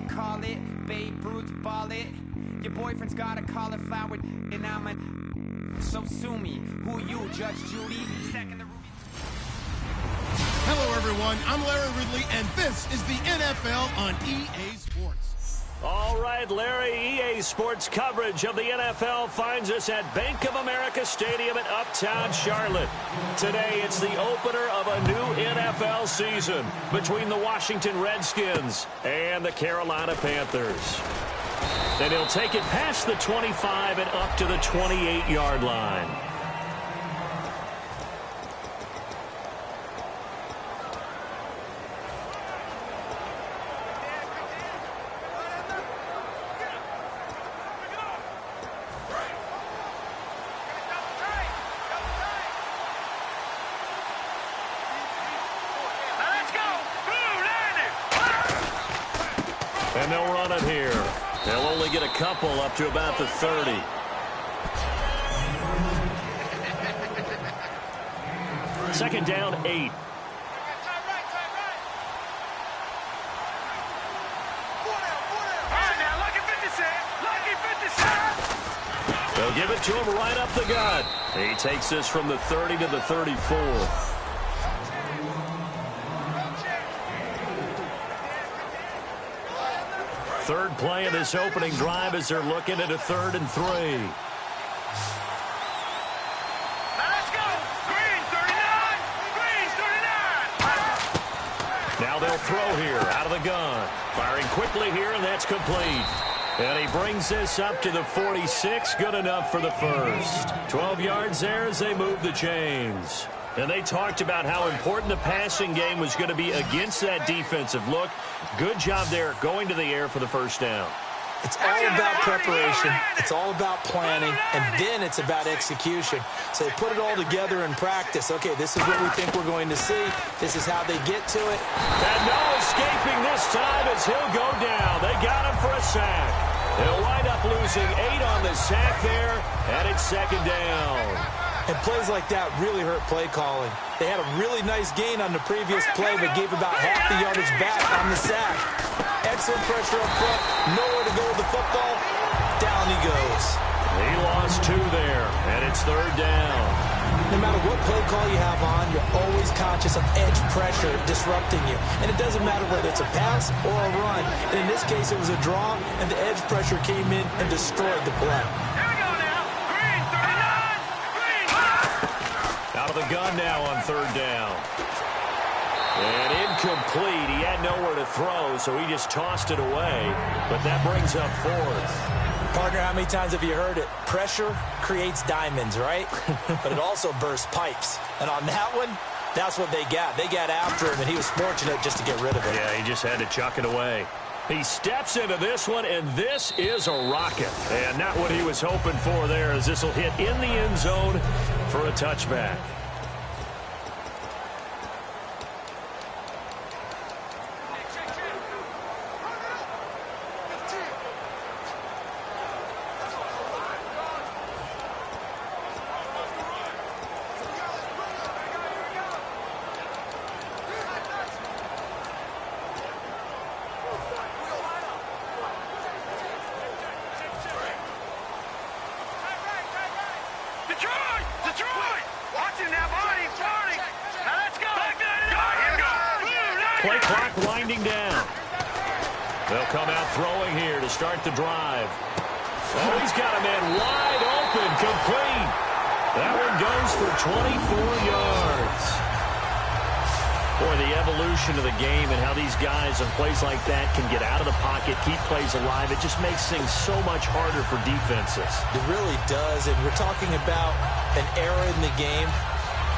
call it. Babe Ruth ball it. Your boyfriend's got a cauliflower and I'm a... So sue me. Who you, Judge Judy? Second the... Hello, everyone. I'm Larry Ridley, and this is the NFL on EA Sports. All right, Larry, EA Sports coverage of the NFL finds us at Bank of America Stadium in Uptown Charlotte. Today, it's the opener of a new NFL season between the Washington Redskins and the Carolina Panthers. And he'll take it past the 25 and up to the 28-yard line. And they'll run it here. They'll only get a couple up to about the 30. Second down, 8. They'll give it to him right up the gut. He takes this from the 30 to the 34. Third play of this opening drive as they're looking at a 3rd and 3. Let's go! Green 39! Green 39! Now they'll throw here out of the gun. Firing quickly here, and that's complete. And he brings this up to the 46. Good enough for the first. 12 yards there as they move the chains. And they talked about how important the passing game was going to be against that defensive look. Good job there going to the air for the first down. It's all about preparation. It's all about planning. And then it's about execution. So they put it all together in practice. Okay, this is what we think we're going to see. This is how they get to it. And no escaping this time as he'll go down. They got him for a sack. They'll wind up losing 8 on the sack there. And it's second down. And plays like that really hurt play calling. They had a really nice gain on the previous play, but gave about half the yardage back on the sack. Excellent pressure up front. Nowhere to go with the football. Down he goes. He lost 2 there, and it's third down. No matter what play call you have on, you're always conscious of edge pressure disrupting you. And it doesn't matter whether it's a pass or a run. And in this case, it was a draw, and the edge pressure came in and destroyed the play. Out of the gun now on third down. And incomplete. He had nowhere to throw, so he just tossed it away. But that brings up 4th. Partner, how many times have you heard it? Pressure creates diamonds, right? But it also bursts pipes. And on that one, that's what they got. They got after him, and he was fortunate just to get rid of it. Yeah, he just had to chuck it away. He steps into this one, and this is a rocket. And not what he was hoping for there, as this will hit in the end zone for a touchback. Play clock winding down. They'll come out throwing here to start the drive. Oh, he's got a man wide open, complete. That one goes for 24 yards. Boy, the evolution of the game and how these guys on plays like that can get out of the pocket, keep plays alive, it just makes things so much harder for defenses. It really does, and we're talking about an era in the game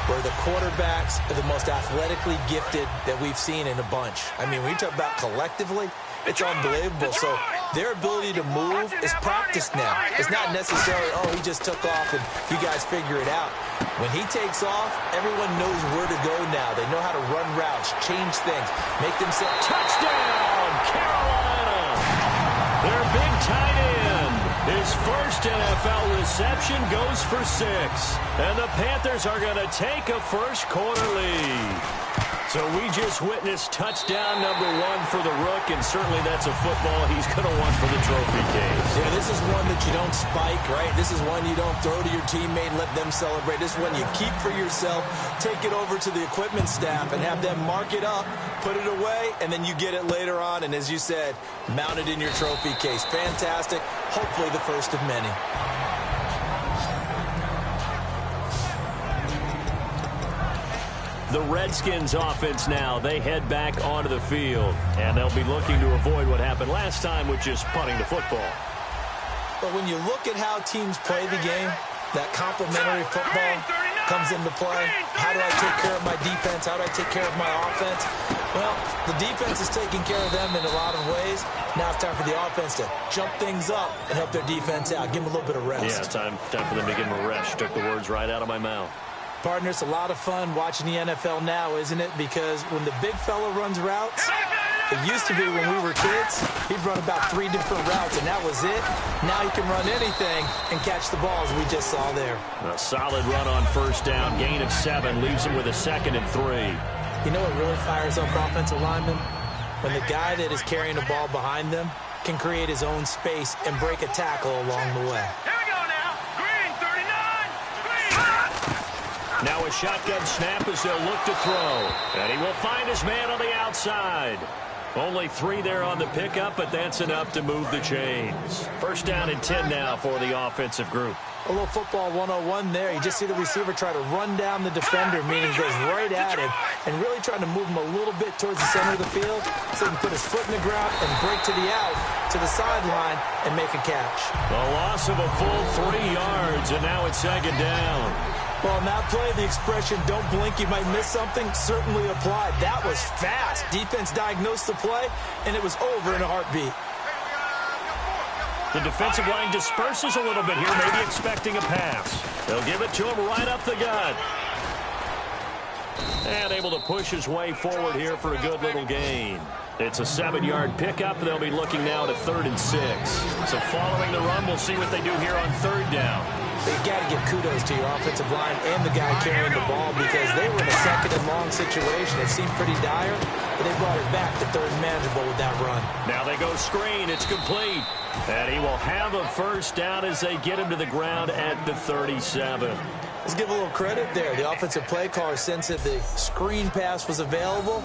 where the quarterbacks are the most athletically gifted that we've seen in a bunch. I mean, when you talk about collectively, it's unbelievable. So their ability to move is practiced now. It's not necessarily, oh, he just took off and you guys figure it out. When he takes off, everyone knows where to go now. They know how to run routes, change things, make themselves... Touchdown, Carolina! Their big tight end. His first NFL reception goes for 6. And the Panthers are going to take a first quarter lead. So we just witnessed touchdown number 1 for the Rook, and certainly that's a football he's going to want for the trophy case. Yeah, this is one that you don't spike, right? This is one you don't throw to your teammate and let them celebrate. This is one you keep for yourself, take it over to the equipment staff and have them mark it up, put it away, and then you get it later on, and as you said, mount it in your trophy case. Fantastic. Hopefully the first of many. The Redskins offense now, they head back onto the field, and they'll be looking to avoid what happened last time, which is punting the football. But when you look at how teams play the game, that complementary football comes into play. How do I take care of my defense? How do I take care of my offense? Well, the defense is taking care of them in a lot of ways. Now it's time for the offense to jump things up and help their defense out. Give them a little bit of rest. Yeah, time for them to give them a rest. Took the words right out of my mouth. Partner, it's a lot of fun watching the NFL now, isn't it? Because when the big fella runs routes, it used to be when we were kids, he'd run about 3 different routes, and that was it. Now he can run anything and catch the ball, as we just saw there. A solid run on first down. Gain of 7 leaves him with a 2nd and 3. You know what really fires up offensive linemen? When the guy that is carrying the ball behind them can create his own space and break a tackle along the way. Now a shotgun snap as they'll look to throw. And he will find his man on the outside. Only 3 there on the pickup, but that's enough to move the chains. First down and 10 now for the offensive group. A little football 101 there. You just see the receiver try to run down the defender, meaning goes right at him, and really trying to move him a little bit towards the center of the field so he can put his foot in the ground and break to the out, to the sideline, and make a catch. A loss of a full 3 yards, and now it's 2nd down. Well, on that play, the expression, don't blink, you might miss something, certainly applied. That was fast. Defense diagnosed the play, and it was over in a heartbeat. The defensive line disperses a little bit here, maybe expecting a pass. They'll give it to him right up the gut. And able to push his way forward here for a good little gain. It's a 7-yard pickup. They'll be looking now to 3rd and 6. So following the run, we'll see what they do here on 3rd down. But you got to give kudos to your offensive line and the guy carrying the ball because they were in a 2nd and long situation. It seemed pretty dire, but they brought it back to 3rd and manageable with that run. Now they go screen. It's complete. And he will have a first down as they get him to the ground at the 37. Let's give a little credit there. The offensive play caller sensed that the screen pass was available.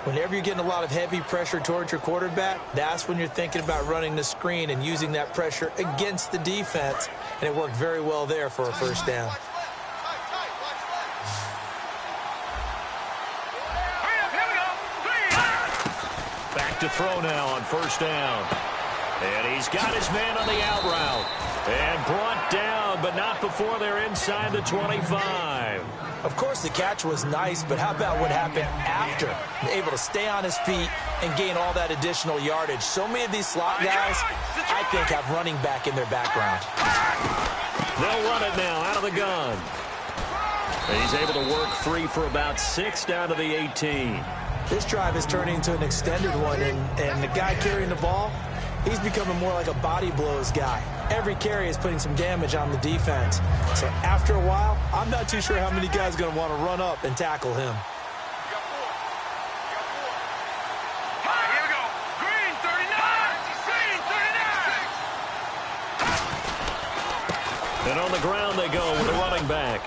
Whenever you're getting a lot of heavy pressure towards your quarterback, that's when you're thinking about running the screen and using that pressure against the defense. And it worked very well there for a first down. Back to throw now on first down. And he's got his man on the out route. And brought down, but not before they're inside the 25. Of course, the catch was nice, but how about what happened after? Able to stay on his feet and gain all that additional yardage. So many of these slot guys, I think, have running back in their background. They'll run it now out of the gun. And he's able to work free for about 6 down to the 18. This drive is turning into an extended one, and the guy carrying the ball, he's becoming more like a body blows guy. Every carry is putting some damage on the defense. So after a while, I'm not too sure how many guys are going to want to run up and tackle him. Here we go. Green 39. Green 39. And on the ground they go with a running back.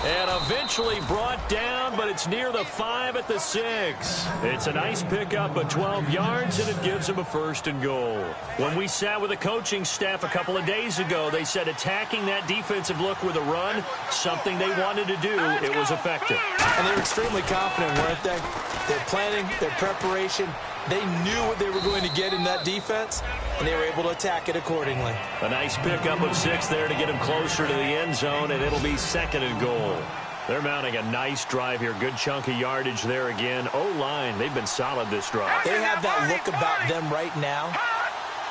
And eventually brought down, but it's near the 5 at the 6. It's a nice pickup of 12 yards, and it gives him a 1st and goal. When we sat with the coaching staff a couple of days ago, they said attacking that defensive look with a run, something they wanted to do, it was effective. And they were extremely confident, weren't they? Their planning, their preparation, they knew what they were going to get in that defense, and they were able to attack it accordingly. A nice pickup of 6 there to get him closer to the end zone, and it'll be 2nd and goal. They're mounting a nice drive here. Good chunk of yardage there again. O-line, they've been solid this drive. They have that look about them right now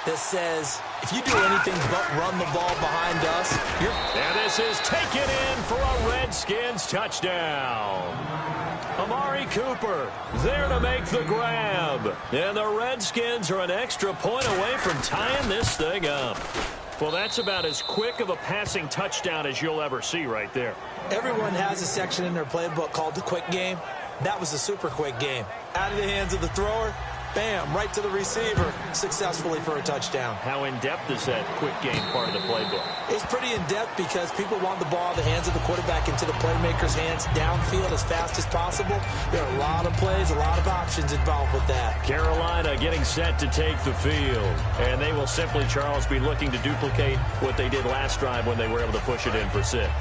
that says, if you do anything but run the ball behind us, you're... And this is taken in for a Redskins touchdown. Amari Cooper there to make the grab. And the Redskins are an extra point away from tying this thing up. Well, that's about as quick of a passing touchdown as you'll ever see right there. Everyone has a section in their playbook called the quick game. That was a super quick game. Out of the hands of the thrower, bam, right to the receiver, successfully for a touchdown. How in-depth is that quick game part of the playbook? It's pretty in-depth because people want the ball in the hands of the quarterback into the playmaker's hands downfield as fast as possible. There are a lot of plays, a lot of options involved with that. Carolina getting set to take the field. And they will simply, Charles, be looking to duplicate what they did last drive when they were able to push it in for 6.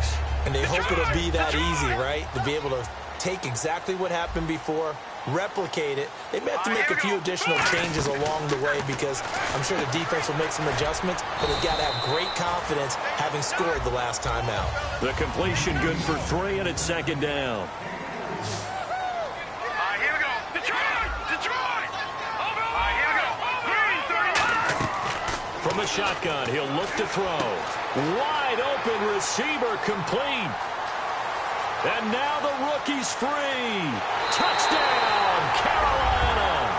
And they hope it'll be that easy, right? To be able to take exactly what happened before, replicate it. They may have to make a few additional changes along the way because I'm sure the defense will make some adjustments, but they've got to have great confidence having scored the last time out. The completion good for 3, and it's second down. Here we go. Detroit! Detroit! Here we go. Green 39! From the shotgun, he'll look to throw. Wide open receiver complete. And now the rookie's free. Touchdown, Carolina.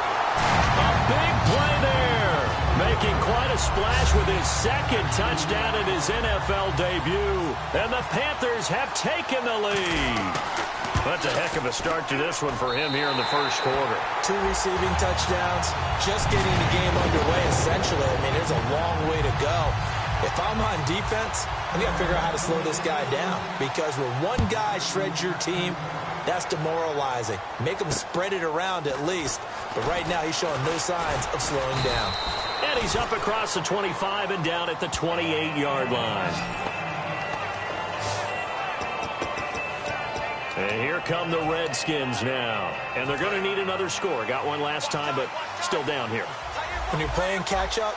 A big play there. Making quite a splash with his second touchdown in his NFL debut. And the Panthers have taken the lead. That's a heck of a start to this one for him here in the first quarter. 2 receiving touchdowns, just getting the game underway, essentially. I mean, there's a long way to go. If I'm on defense, I got to figure out how to slow this guy down because when one guy shreds your team, that's demoralizing. Make him spread it around at least. But right now, he's showing no signs of slowing down. And he's up across the 25 and down at the 28-yard line. And here come the Redskins now. And they're going to need another score. Got one last time, but still down here. When you're playing catch-up,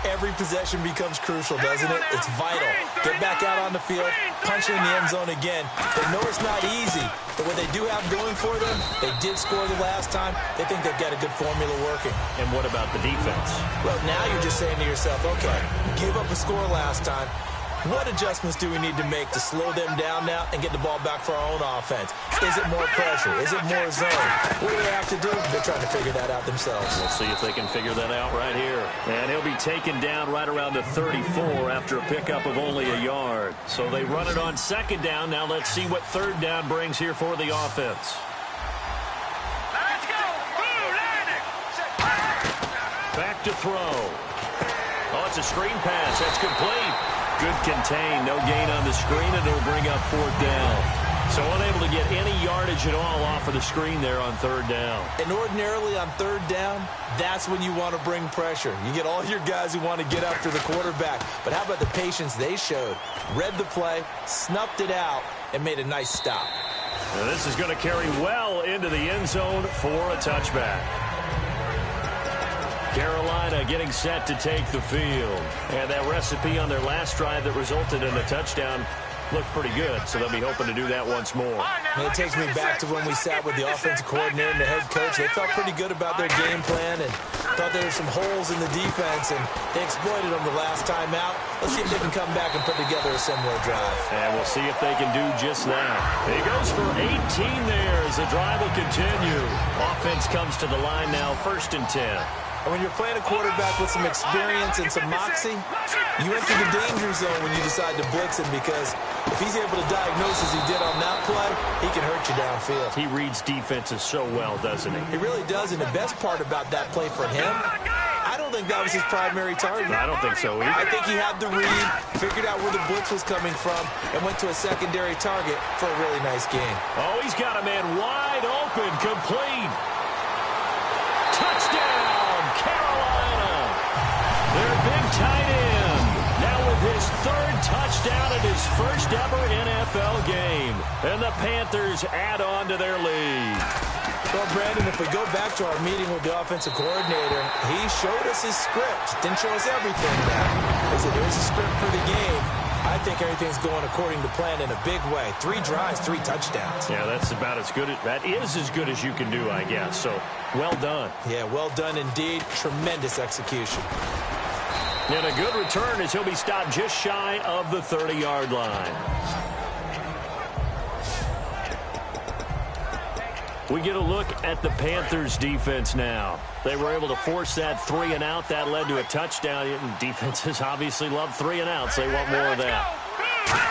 every possession becomes crucial, doesn't it? It's vital. Get back out on the field, punch in the end zone again. They know it's not easy, but what they do have going for them, they did score the last time. They think they've got a good formula working. And what about the defense? Well, now you're just saying to yourself, okay, give up a score last time. What adjustments do we need to make to slow them down now and get the ball back for our own offense? Is it more pressure? Is it more zone? What do they have to do? They're trying to figure that out themselves. We'll see if they can figure that out right here. And he'll be taken down right around the 34 after a pickup of only a yard. So they run it on second down. Now let's see what third down brings here for the offense. Let's go! Blue landing! Back to throw. Oh, it's a screen pass. That's complete. Good contain. No gain on the screen, and it'll bring up fourth down. So unable to get any yardage at all off of the screen there on third down. And ordinarily on third down, that's when you want to bring pressure. You get all your guys who want to get after the quarterback. But how about the patience they showed? Read the play, snuffed it out, and made a nice stop. Now this is going to carry well into the end zone for a touchback. Carolina getting set to take the field. And that recipe on their last drive that resulted in a touchdown looked pretty good, so they'll be hoping to do that once more. And it takes me back to when we sat with the offensive coordinator and the head coach. They felt pretty good about their game plan and thought there were some holes in the defense, and they exploited them the last time out. Let's see if they can come back and put together a similar drive. And we'll see if they can do just that. He goes for 18 there as the drive will continue. Offense comes to the line now, 1st and 10. And when you're playing a quarterback with some experience and some moxie, you enter the danger zone when you decide to blitz him because if he's able to diagnose as he did on that play, he can hurt you downfield. He reads defenses so well, doesn't he? He really does, and the best part about that play for him, I don't think that was his primary target. I don't think so either. I think he had the read, figured out where the blitz was coming from, and went to a secondary target for a really nice game. Oh, he's got a man wide open, complete. Touchdown! Carolina, their big tight end, now with his 3rd touchdown in his first ever NFL game. And the Panthers add on to their lead. Well, Brandon, if we go back to our meeting with the offensive coordinator, he showed us his script. Didn't show us everything now. He said there's a script for the game. I think everything's going according to plan in a big way. 3 drives, 3 touchdowns. Yeah, that's about as good. That is as good as you can do, I guess. So, well done. Yeah, well done indeed. Tremendous execution. And a good return as he'll be stopped just shy of the 30-yard line. We get a look at the Panthers defense now. They were able to force that 3 and out. That led to a touchdown. Defenses obviously love 3 and outs. They want more of that.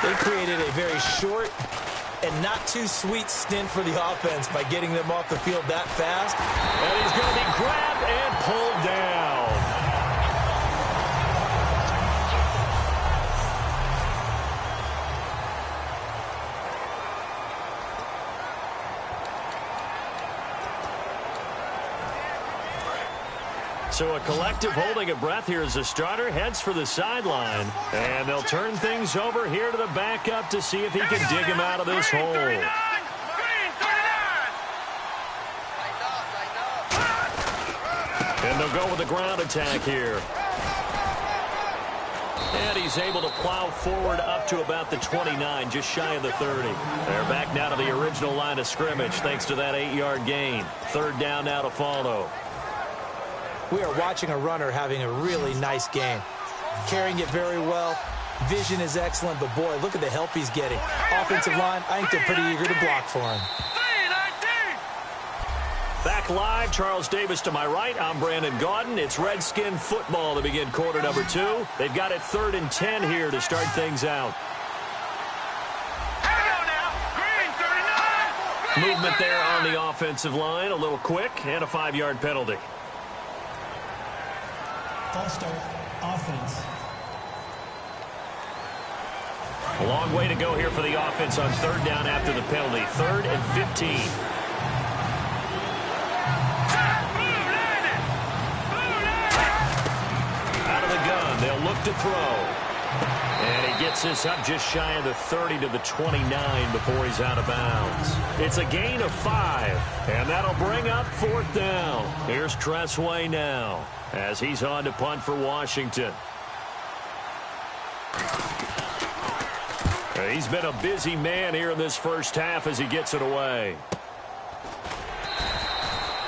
They created a very short, and not too sweet stint for the offense by getting them off the field that fast. And he's going to be grabbed and pulled down. So a collective holding of breath here as the starter heads for the sideline. And they'll turn things over here to the backup to see if he can dig him out of this hole. And they'll go with the ground attack here. And he's able to plow forward up to about the 29, just shy of the 30. They're back now to the original line of scrimmage thanks to that 8-yard gain. Third down now to follow. We are watching a runner having a really nice game. Carrying it very well. Vision is excellent, but boy, look at the help he's getting. Offensive line, I think they're pretty eager to block for him. Back live, Charles Davis to my right. I'm Brandon Gaudin. It's Redskin football to begin quarter number 2. They've got it 3rd and 10 here to start things out. Movement there on the offensive line, a little quick, and a 5-yard penalty. False start, offense. A long way to go here for the offense on 3rd down after the penalty. 3rd and 15. Out of the gun, they'll look to throw. And he gets this up just shy of the 30 to the 29 before he's out of bounds. It's a gain of 5, and that'll bring up 4th down. Here's Tressway now as he's on to punt for Washington. He's been a busy man here in this first half as he gets it away.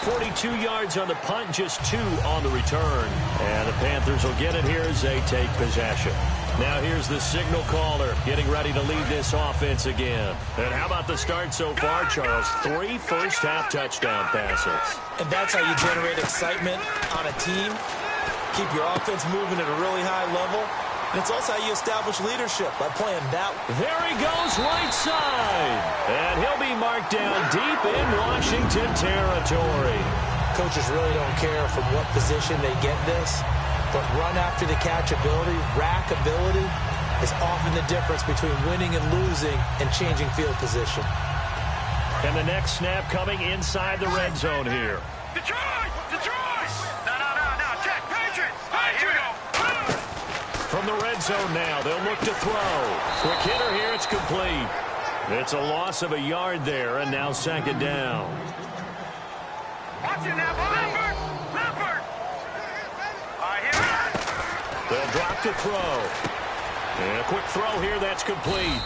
42 yards on the punt, just 2 on the return. And the Panthers will get it here as they take possession. Now here's the signal caller getting ready to lead this offense again. And how about the start so far, Charles? 3 first-half touchdown passes. And that's how you generate excitement on a team. Keep your offense moving at a really high level. And it's also how you establish leadership by playing that. There he goes right side. And he'll be marked down deep in Washington territory. Coaches really don't care from what position they get this. But run after the catch ability, rack ability, is often the difference between winning and losing and changing field position. And the next snap coming inside the red zone here. Detroit! Detroit! No, check. Patriots! All right, here we go. From the red zone now, they'll look to throw. Quick hitter here, it's complete. It's a loss of a yard there, and now 2nd down. Watch it now, Leopard! All right, here we go. They'll drop to throw. And a quick throw here, that's complete.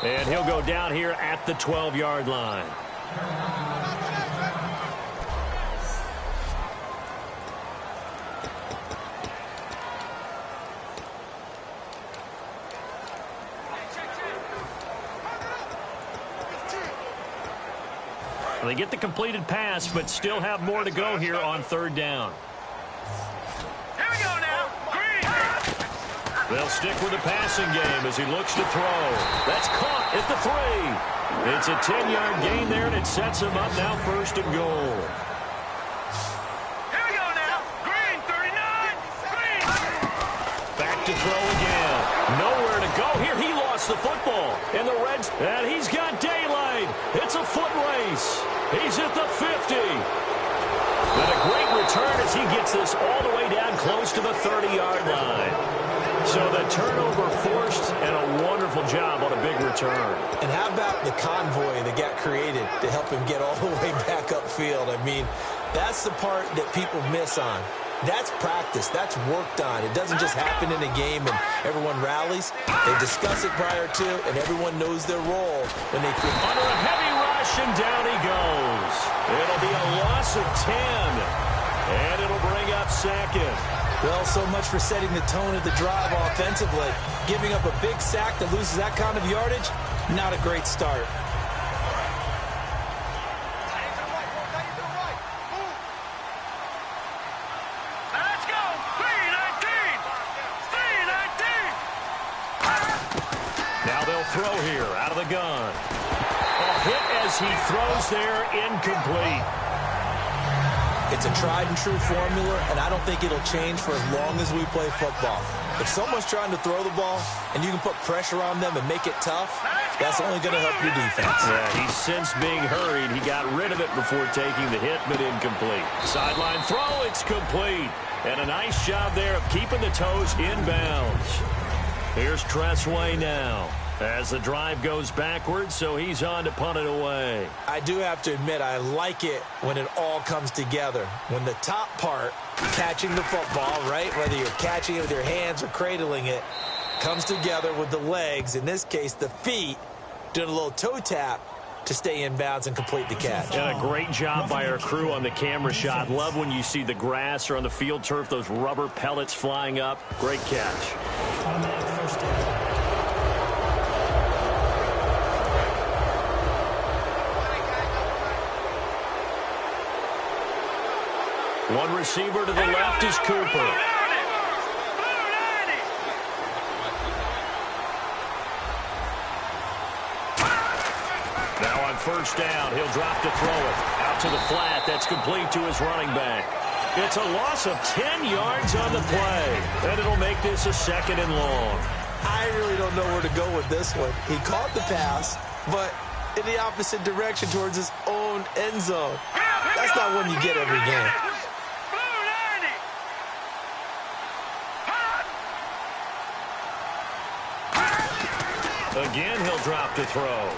And he'll go down here at the 12-yard line. They get the completed pass, but still have more to go here on 3rd down. Here we go now. Green. They'll stick with the passing game as he looks to throw. That's caught at the 3. It's a 10-yard gain there, and it sets him up now 1st and goal. Here we go now. Green, 39. Green. Back to throw again. Nowhere to go here. He lost the football. And the Reds, and he's got daylight. It's a foot race. He's at the 50. And a great return as he gets this all the way down close to the 30-yard line. So the turnover forced, and a wonderful job on a big return. And how about the convoy that got created to help him get all the way back upfield? I mean, that's the part that people miss on. That's practice. That's worked on. It doesn't just happen in a game and everyone rallies. They discuss it prior to, and everyone knows their role when they think. Under a heavy rush, and down he goes. It'll be a loss of 10, and it'll bring up 2nd. Well, so much for setting the tone of the drive offensively. Giving up a big sack that loses that kind of yardage, not a great start. Let's go. 319. 319. Now they'll throw here out of the gun. as he throws there, incomplete. It's a tried-and-true formula, and I don't think it'll change for as long as we play football. If someone's trying to throw the ball and you can put pressure on them and make it tough, that's only going to help your defense. Yeah, he's since being hurried. He got rid of it before taking the hit, but incomplete. Sideline throw, it's complete. And a nice job there of keeping the toes inbounds. Here's Tressway now as the drive goes backwards, so he's on to punt it away. I do have to admit, I like it when it all comes together. When the top part, catching the football, right, whether you're catching it with your hands or cradling it, comes together with the legs, in this case the feet, doing a little toe tap to stay in bounds and complete the catch. And a great job by our crew on the camera shot. Love when you see the grass or on the field turf, those rubber pellets flying up. Great catch. Automatic first down. One receiver to the left is Cooper. Now on first down, he'll drop to throw it. Out to the flat, that's complete to his running back. It's a loss of 10 yards on the play, and it'll make this a 2nd and long. I really don't know where to go with this one. He caught the pass, but in the opposite direction towards his own end zone. That's not one you get every game. Again, he'll drop to throw.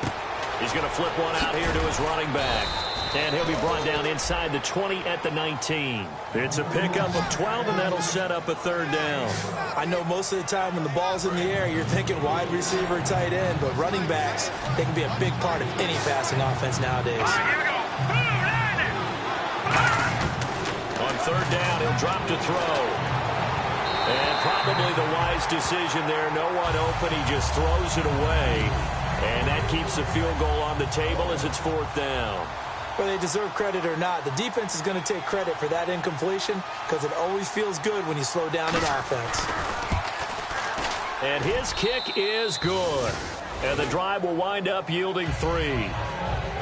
He's going to flip one out here to his running back. And he'll be brought down inside the 20 at the 19. It's a pickup of 12, and that'll set up a 3rd down. I know most of the time when the ball's in the air, you're thinking wide receiver, tight end, but running backs, they can be a big part of any passing offense nowadays. On 3rd down, he'll drop to throw. And probably the wise decision there. No one open. He just throws it away. And that keeps the field goal on the table as it's 4th down. Whether they deserve credit or not, the defense is going to take credit for that incompletion because it always feels good when you slow down an offense. And his kick is good. And the drive will wind up yielding 3.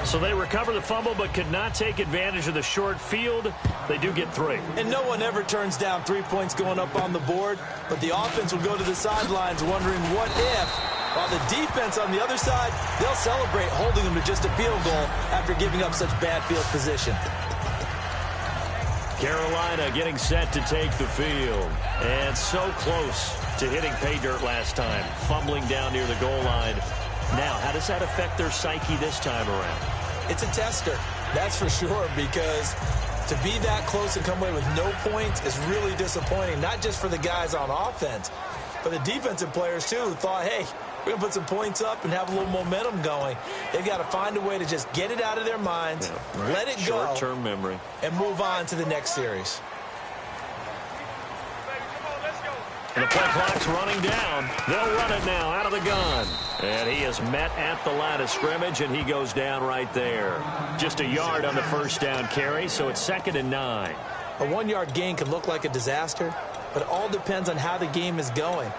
So they recover the fumble but could not take advantage of the short field. They do get 3. And no one ever turns down 3 points going up on the board, but the offense will go to the sidelines wondering what if, while the defense on the other side, they'll celebrate holding them to just a field goal after giving up such bad field position. Carolina getting set to take the field. And so close to hitting pay dirt last time, fumbling down near the goal line. Now, how does that affect their psyche this time around? It's a tester, that's for sure, because to be that close and come away with no points is really disappointing, not just for the guys on offense, but the defensive players, too, who thought, hey, we're going to put some points up and have a little momentum going. They've got to find a way to just get it out of their minds, let it go, short-term memory, and move on to the next series. And the play clock's running down. They'll run it now out of the gun. And he is met at the line of scrimmage, and he goes down right there. Just a yard on the first down carry, so it's 2nd and 9. A 1-yard gain can look like a disaster, but it all depends on how the game is going.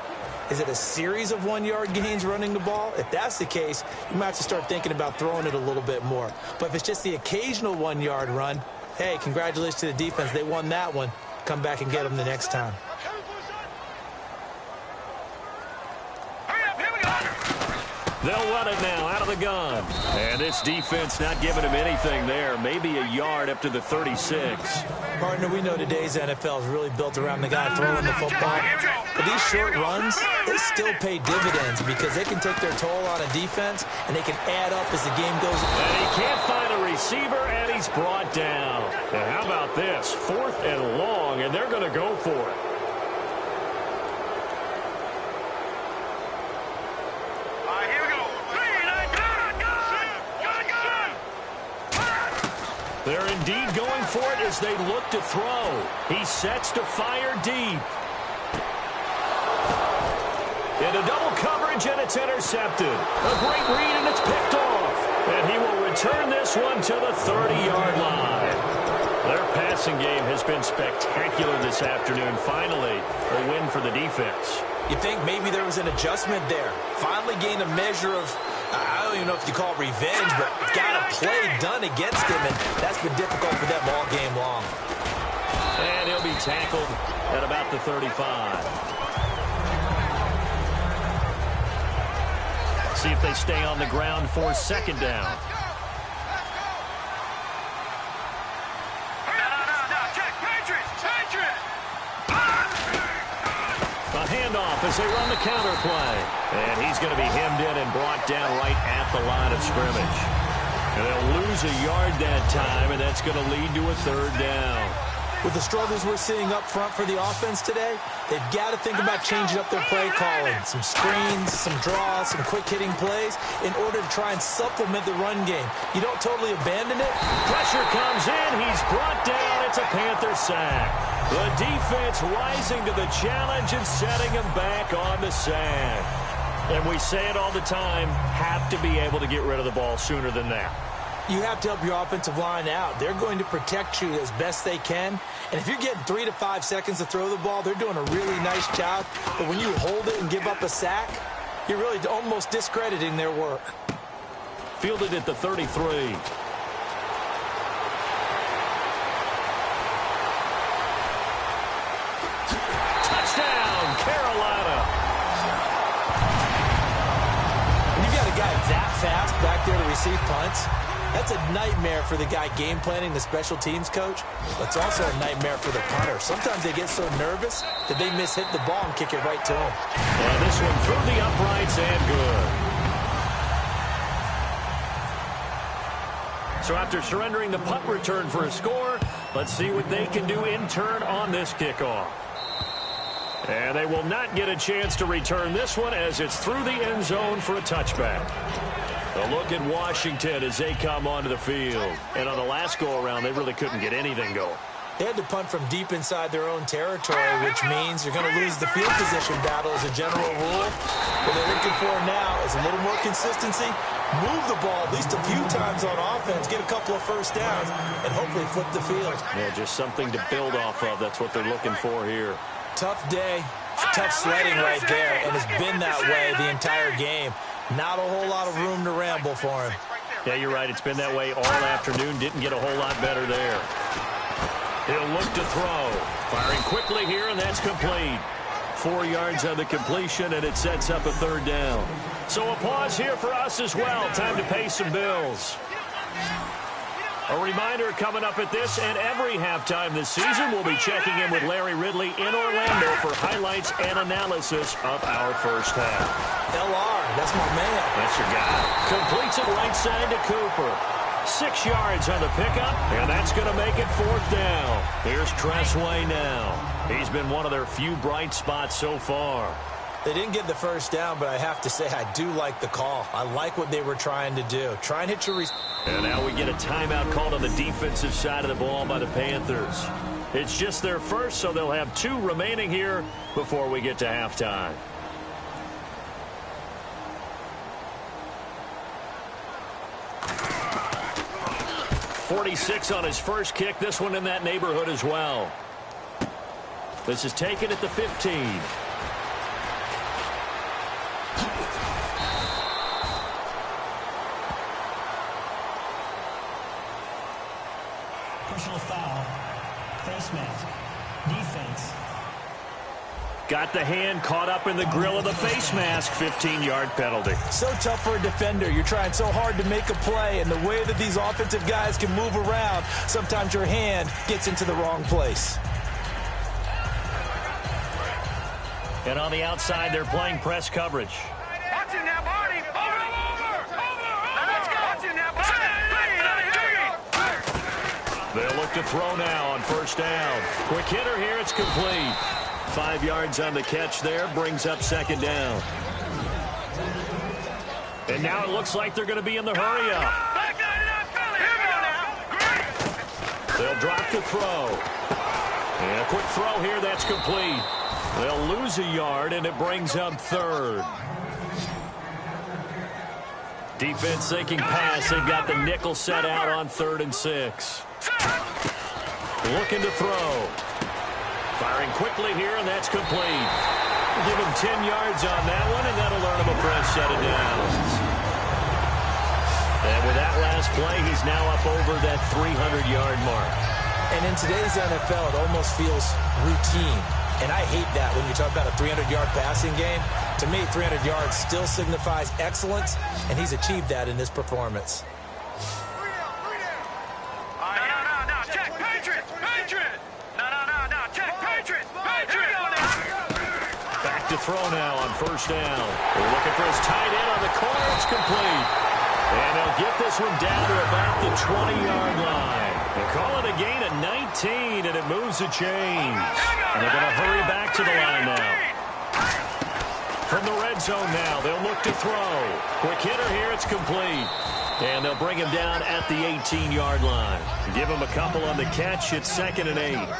Is it a series of 1-yard gains running the ball? If that's the case, you might have to start thinking about throwing it a little bit more. But if it's just the occasional 1-yard run, hey, congratulations to the defense. They won that one. Come back and get them the next time. They'll run it now out of the gun. And this defense not giving him anything there. Maybe a yard up to the 36. Partner, we know today's NFL is really built around the guy throwing the football. But these short runs, they still pay dividends because they can take their toll on a defense and they can add up as the game goes on. And he can't find a receiver, and he's brought down. And how about this? 4th and long, and they're going to go for it. They're indeed going for it as they look to throw. He sets to fire deep. Into double coverage, and it's intercepted. A great read, and it's picked off. And he will return this one to the 30-yard line. Their passing game has been spectacular this afternoon. Finally, a win for the defense. You think maybe there was an adjustment there. Finally gained a measure of I don't even know if you call it revenge, but got a play done against him, and that's been difficult for them all game long. And he'll be tackled at about the 35. See if they stay on the ground for second down. A handoff as they run the counter play. And he's going to be hemmed in and brought down right at the line of scrimmage. And they'll lose a yard that time, and that's going to lead to a third down. With the struggles we're seeing up front for the offense today, they've got to think about changing up their play calling. Some screens, some draws, some quick-hitting plays in order to try and supplement the run game. You don't totally abandon it. Pressure comes in. He's brought down. It's a Panther sack. The defense rising to the challenge and setting him back on the sack. And we say it all the time, have to be able to get rid of the ball sooner than that. You have to help your offensive line out. They're going to protect you as best they can. And if you're getting 3 to 5 seconds to throw the ball, they're doing a really nice job. But when you hold it and give up a sack, you're really almost discrediting their work. Fielded at the 33. Touchdown, Carolina. When you've got a guy that fast back there to receive punts, that's a nightmare for the guy game planning, the special teams coach. It's also a nightmare for the punter. Sometimes they get so nervous that they hit the ball and kick it right to him. And this one through the uprights and good. So after surrendering the punt return for a score, let's see what they can do in turn on this kickoff. And they will not get a chance to return this one as it's through the end zone for a touchback. A look at Washington as they come onto the field. And on the last go-around, they really couldn't get anything going. They had to punt from deep inside their own territory, which means you're going to lose the field position battle as a general rule. What they're looking for now is a little more consistency, move the ball at least a few times on offense, get a couple of first downs, and hopefully flip the field. Yeah, just something to build off of. That's what they're looking for here. Tough day, tough sledding right there, and it's been that way the entire game. Not a whole lot of room to ramble for him. Yeah, you're right. It's been that way all afternoon. Didn't get a whole lot better there. He'll look to throw. Firing quickly here, and that's complete. 4 yards on the completion, and it sets up a third down. So a pause here for us as well. Time to pay some bills. A reminder coming up at this and every halftime this season, we'll be checking in with Larry Ridley in Orlando for highlights and analysis of our first half. LR, that's my man. That's your guy. Completes it right side to Cooper. 6 yards on the pickup, and that's going to make it fourth down. Here's Tressway now. He's been one of their few bright spots so far. They didn't get the first down, but I have to say I do like the call. I like what they were trying to do. Try and hit your... And now we get a timeout called on the defensive side of the ball by the Panthers. It's just their first, so they'll have 2 remaining here before we get to halftime. .46 on his first kick. This one in that neighborhood as well. This is taken at the 15. Personal foul. Face mask. Defense. Got the hand caught up in the grill of the face mask. 15-yard penalty. So tough for a defender. You're trying so hard to make a play, and the way that these offensive guys can move around, sometimes your hand gets into the wrong place. And on the outside, they're playing press coverage. Watch him now, Barney. Over. Let's go. Watch him now, Barney. They'll look to throw now on first down. Quick hitter here. It's complete. 5 yards on the catch there. Brings up second down. And now it looks like they're going to be in the hurry up. They'll drop to throw. And a quick throw here. That's complete. They'll lose a yard, and it brings up third. Defense thinking pass. They've got the nickel set out on 3rd and 6. Looking to throw. Firing quickly here, and that's complete. Give him 10 yards on that one, and that'll earn him a fresh set of downs. And with that last play, he's now up over that 300-yard mark. And in today's NFL, it almost feels routine. And I hate that when you talk about a 300-yard passing game. To me, 300 yards still signifies excellence, and he's achieved that in this performance. No, check, Patriot! No, check, Patriot! Back to throw now on first down. They're looking for his tight end on the corner. It's complete. And they'll get this one down to about the 20-yard line. They call it a gain of 19, and it moves the chains. And they're going to hurry back to the line now. From the red zone now, they'll look to throw. Quick hitter here, it's complete. And they'll bring him down at the 18-yard line. Give him a couple on the catch. It's 2nd and 8. Over!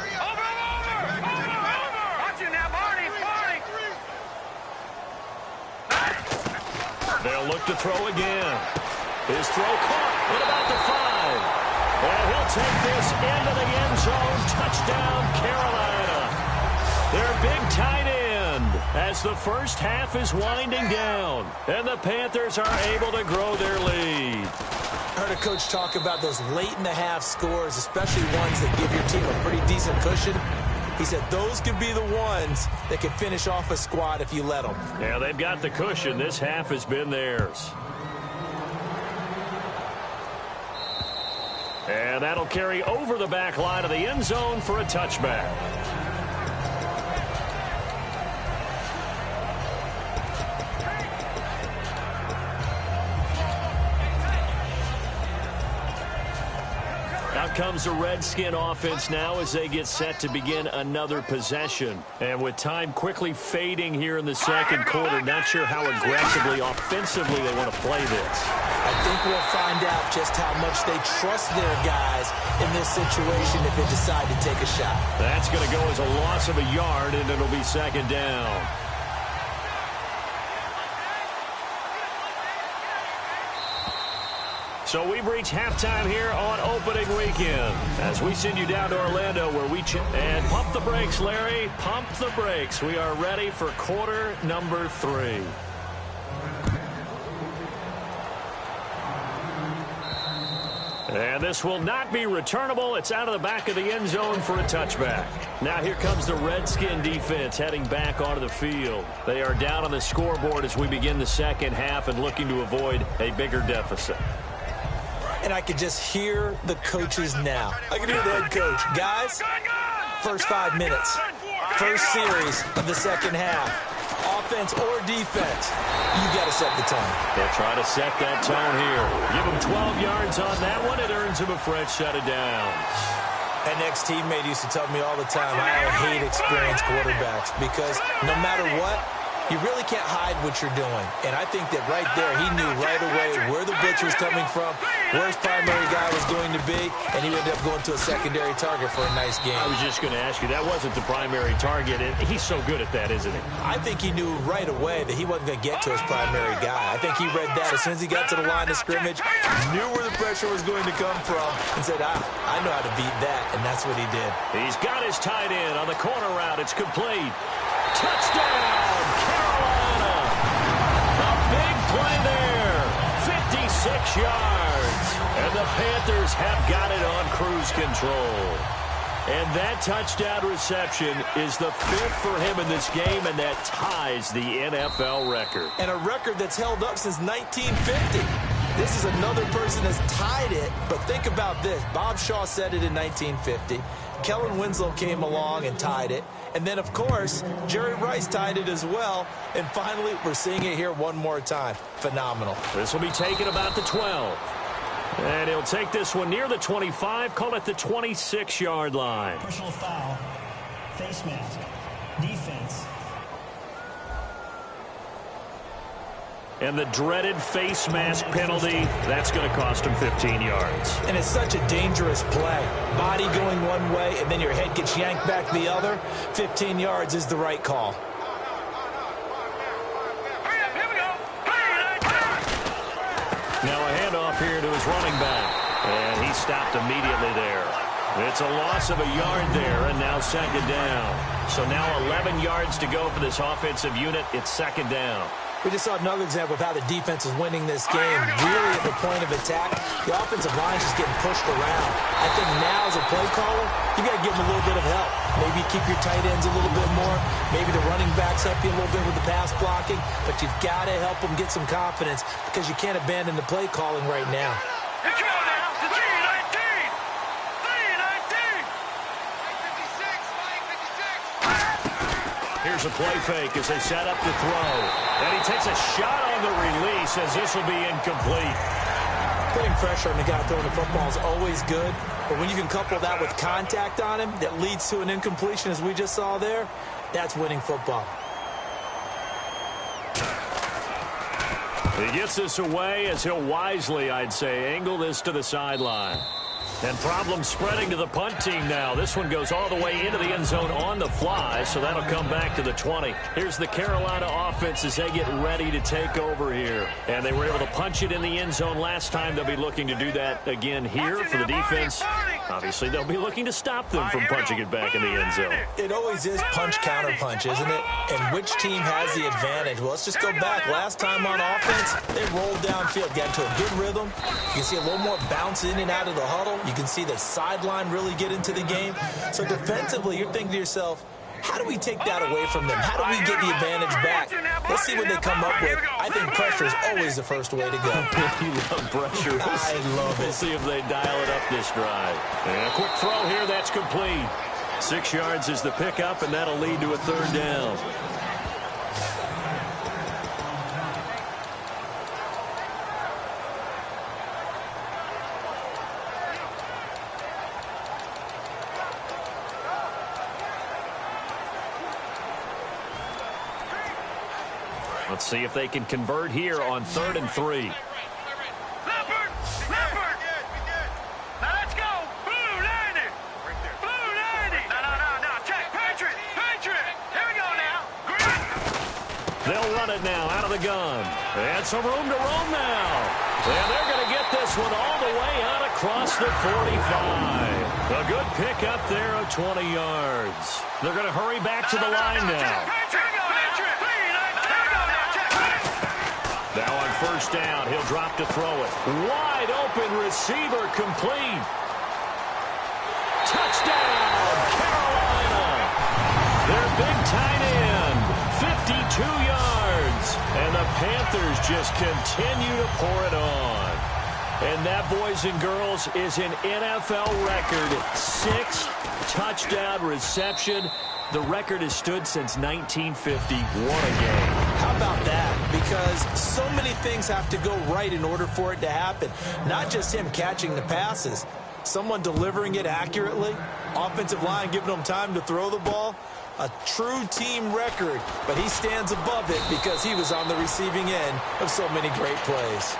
Watch it now, Barney! They'll look to throw again. His throw caught at about the 5. And he'll take this into the end zone. Touchdown, Carolina. Their big tight end as the first half is winding down. And the Panthers are able to grow their lead. I heard a coach talk about those late-in-the-half scores, especially ones that give your team a pretty decent cushion. He said those could be the ones that can finish off a squad if you let them. Yeah, they've got the cushion. This half has been theirs. And that'll carry over the back line of the end zone for a touchback. Out comes the Redskin offense now as they get set to begin another possession. And with time quickly fading here in the second quarter, not sure how aggressively, offensively they want to play this. I think we'll find out just how much they trust their guys in this situation if they decide to take a shot. That's going to go as a loss of a yard, and it'll be 2nd down. So we've reached halftime here on opening weekend as we send you down to Orlando where we and pump the brakes, Larry. Pump the brakes. We are ready for quarter number 3. And this will not be returnable. It's out of the back of the end zone for a touchback. Now here comes the Redskin defense heading back onto the field. They are down on the scoreboard as we begin the second half and looking to avoid a bigger deficit. And I could just hear the coaches now. I can hear the head coach. Guys, first 5 minutes, first series of the second half. Offense or defense, you got to set the tone. They'll try to set that tone here. Give him 12 yards on that one. It earns him a fresh set of downs. An ex-teammate used to tell me all the time, I hate experienced quarterbacks because no matter what, you really can't hide what you're doing. And I think that right there, he knew right away where the blitz was coming from, where his primary guy was going to be, and he ended up going to a secondary target for a nice game. I was just going to ask you, that wasn't the primary target, and he's so good at that, isn't he? I think he knew right away that he wasn't going to get to his primary guy. I think he read that as soon as he got to the line of scrimmage, knew where the pressure was going to come from, and said, I know how to beat that, and that's what he did. He's got his tight end on the corner route. It's complete. Touchdown, Carolina. A big play there. 56 yards. And the Panthers have got it on cruise control. And that touchdown reception is the 5th for him in this game, and that ties the NFL record. And a record that's held up since 1950. This is another person that's tied it, but think about this. Bob Shaw said it in 1950. Kellen Winslow came along and tied it. And then, of course, Jerry Rice tied it as well. And finally, we're seeing it here one more time. Phenomenal. This will be taken about the 12. And he'll take this one near the 25, call it the 26-yard line. Personal foul, face mask, defense. And the dreaded face mask penalty, that's going to cost him 15 yards. And it's such a dangerous play. Body going one way, and then your head gets yanked back the other. 15 yards is the right call. Now a handoff here to his running back. And he stopped immediately there. It's a loss of a yard there, and now second down. So now 11 yards to go for this offensive unit. It's second down. We just saw another example of how the defense is winning this game. Really at the point of attack, the offensive line is just getting pushed around. I think now as a play caller, you got to give them a little bit of help. Maybe keep your tight ends a little bit more. Maybe the running backs help you a little bit with the pass blocking. But you've got to help them get some confidence because you can't abandon the play calling right now. Let's go now. The 3-19. 3-19. Here's a play fake as they set up to throw. And he takes a shot on the release as this will be incomplete. Putting pressure on the guy throwing the football is always good, but when you can couple that with contact on him that leads to an incompletion, as we just saw there, that's winning football. He gets this away as he'll wisely, I'd say, angle this to the sideline. And problems spreading to the punt team now. This one goes all the way into the end zone on the fly, so that'll come back to the 20. Here's the Carolina offense as they get ready to take over here. And they were able to punch it in the end zone last time. They'll be looking to do that again here for the defense. Obviously, they'll be looking to stop them from punching it back in the end zone. It always is punch-counter-punch, isn't it? And which team has the advantage? Well, let's just go back. Last time on offense, they rolled downfield, got into a good rhythm. You can see a little more bounce in and out of the huddle. You can see the sideline really get into the game. So defensively, you're thinking to yourself, how do we take that away from them? How do we get the advantage back? Let's see what they come up with. I think pressure is always the first way to go. You love pressure. I love it. We'll see if they dial it up this drive. And a quick throw here, that's complete. 6 yards is the pickup, and that'll lead to a third down. Let's see if they can convert here on 3rd and 3. Leopard! Leopard! Now let's go! Blue 90! Blue 90! No. Check! Patriot! Patriot! Here we go now! Green! They'll run it now out of the gun. And some room to roam now. And they're going to get this one all the way out across the 45. A good pick up there of 20 yards. They're going to hurry back to the line now. Now on first down, he'll drop to throw it. Wide open receiver complete. Touchdown, Carolina. Their big tight end, 52 yards. And the Panthers just continue to pour it on. And that, boys and girls, is an NFL record 6th touchdown reception. The record has stood since 1950. What a game. How about that? Because so many things have to go right in order for it to happen. Not just him catching the passes. Someone delivering it accurately. Offensive line giving them time to throw the ball. A true team record. But he stands above it because he was on the receiving end of so many great plays.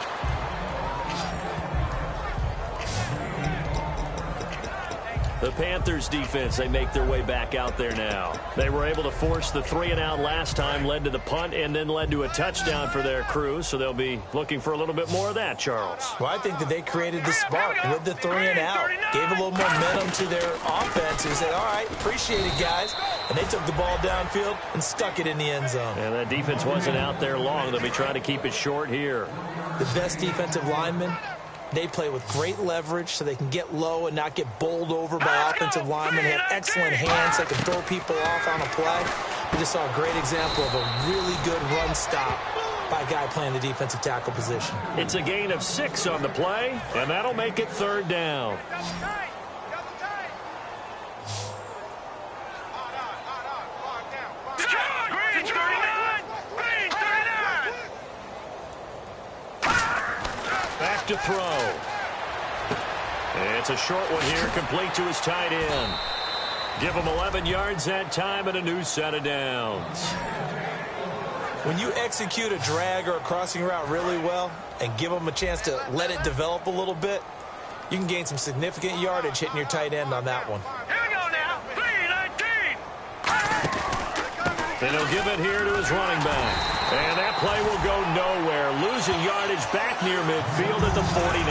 The Panthers defense, they make their way back out there now. They were able to force the 3-and-out last time, led to the punt, and then led to a touchdown for their crew. So they'll be looking for a little bit more of that, Charles. Well, I think that they created the spark with the 3-and-out. Gave a little momentum to their offense and said, all right, appreciate it, guys. And they took the ball downfield and stuck it in the end zone. And that defense wasn't out there long. They'll be trying to keep it short here. The best defensive linemen, they play with great leverage so they can get low and not get bowled over by offensive linemen. They have excellent hands. They can throw people off on a play. We just saw a great example of a really good run stop by a guy playing the defensive tackle position. It's a gain of 6 on the play, and that'll make it 3rd down. Back to throw. It's a short one here, complete to his tight end. Give him 11 yards that time and a new set of downs. When you execute a drag or a crossing route really well and give them a chance to let it develop a little bit, you can gain some significant yardage hitting your tight end on that one. Here we go now. 3-19. Then he'll give it here to his running back. And that play will go nowhere. Losing yardage back near midfield at the 49.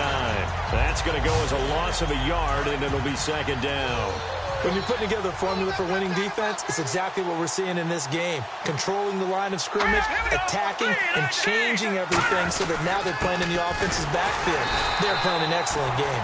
That's going to go as a loss of a yard, and it'll be 2nd down. When you're putting together a formula for winning defense, it's exactly what we're seeing in this game. Controlling the line of scrimmage, attacking, and changing everything so that now they're playing in the offense's backfield. They're playing an excellent game.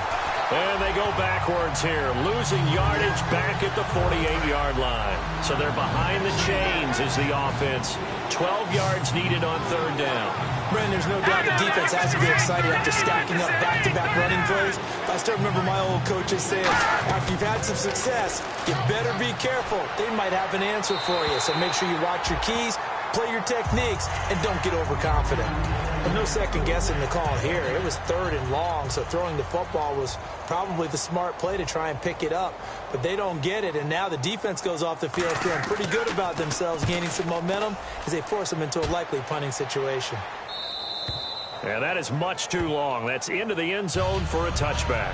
And they go backwards here, losing yardage back at the 48-yard line. So they're behind the chains as the offense. 12 yards needed on third down. Brandon, there's no doubt the defense has to be excited after stacking up back-to-back running plays. I still remember my old coaches saying, after you've had some success, you better be careful. They might have an answer for you, so make sure you watch your keys, play your techniques, and don't get overconfident. But no second-guessing the call here. It was 3rd and long, so throwing the football was probably the smart play to try and pick it up. But they don't get it, and now the defense goes off the field feeling pretty good about themselves, gaining some momentum as they force them into a likely punting situation. And that is much too long. That's into the end zone for a touchback.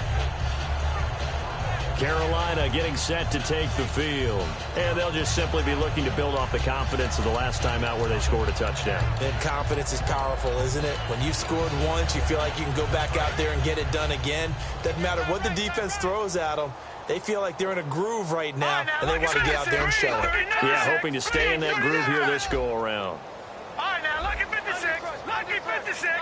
Carolina getting set to take the field. And they'll just simply be looking to build off the confidence of the last time out where they scored a touchdown. And confidence is powerful, isn't it? When you've scored once, you feel like you can go back out there and get it done again. Doesn't matter what the defense throws at them. They feel like they're in a groove right now, and they want to get out there and show it. Yeah, hoping to stay in that groove here this go-around. All right, now, lucky 56. Lucky 56. Set.